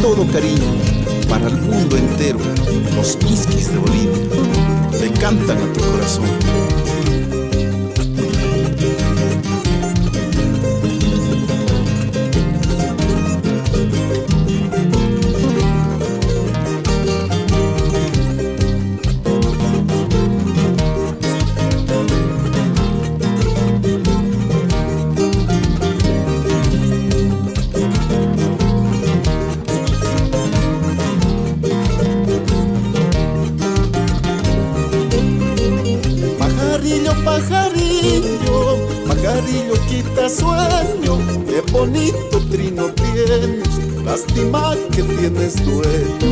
todo cariño, para el mundo entero, los miskis de Bolivia le cantan a tu corazón. Pajarillo, pajarillo quita sueño, qué bonito trino tienes, lástima que tienes dueño.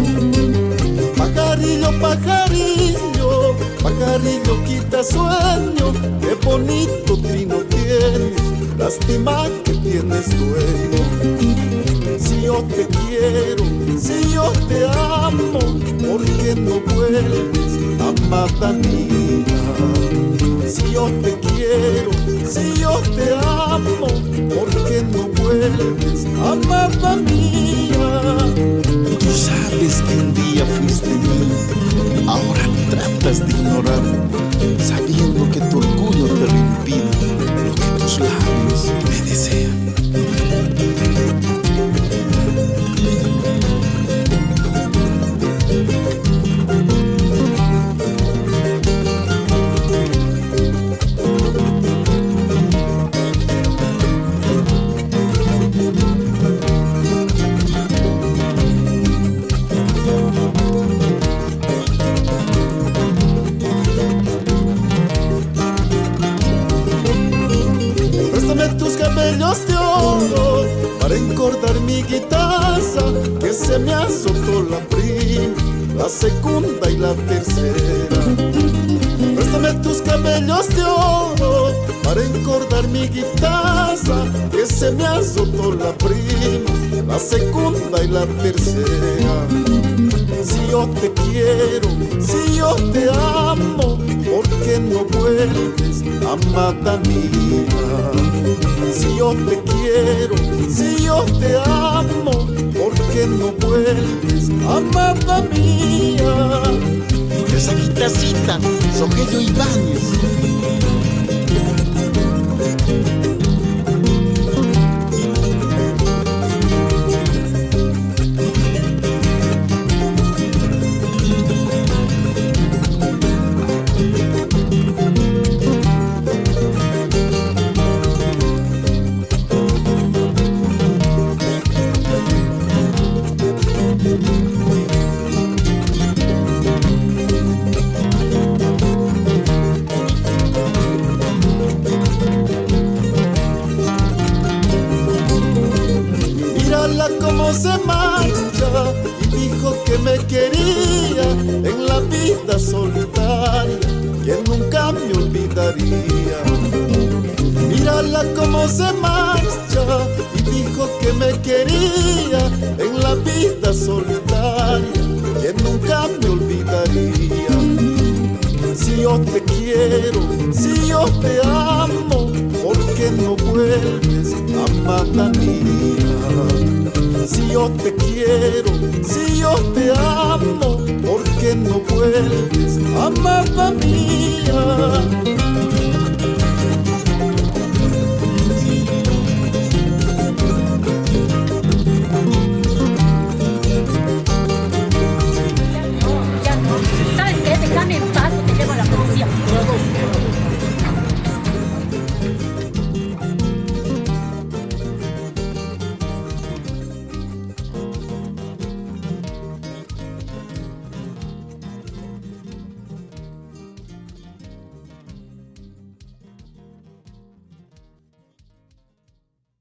Pajarillo, pajarillo, pajarillo quita sueño, qué bonito trino tienes, lástima que tienes dueño. Si yo te quiero, si yo te amo, ¿por qué no vuelves, amada mía? Si yo te quiero, si yo te amo, ¿por qué no vuelves, amada mía? Tú sabes que un día fuiste mío, ahora tratas de ignorar, sabiendo que tu orgullo te lo impide, lo que tus labios me desean. Tus cabellos de oro para encordar mi guitarra, que se me azotó la prima, la segunda y la tercera. Préstame tus cabellos de oro para encordar mi guitarra, que se me azotó la prima, la segunda y la tercera. Si yo te quiero, si yo te amo, ¿por qué no vuelves, amada mía? Si yo te quiero, si yo te amo, ¿por qué no vuelves, amada mía? Esa guitarrita, Rogelio Ibáñez. Cómo se marcha y dijo que me quería en la vida solitaria, que nunca me olvidaría. Mírala cómo se marcha y dijo que me quería en la vida solitaria, que nunca me olvidaría. Si yo te quiero, si yo te amo, ¿por qué no vuelves, amada mía? Si yo te quiero, si yo te amo, ¿por qué no vuelves, amada mía?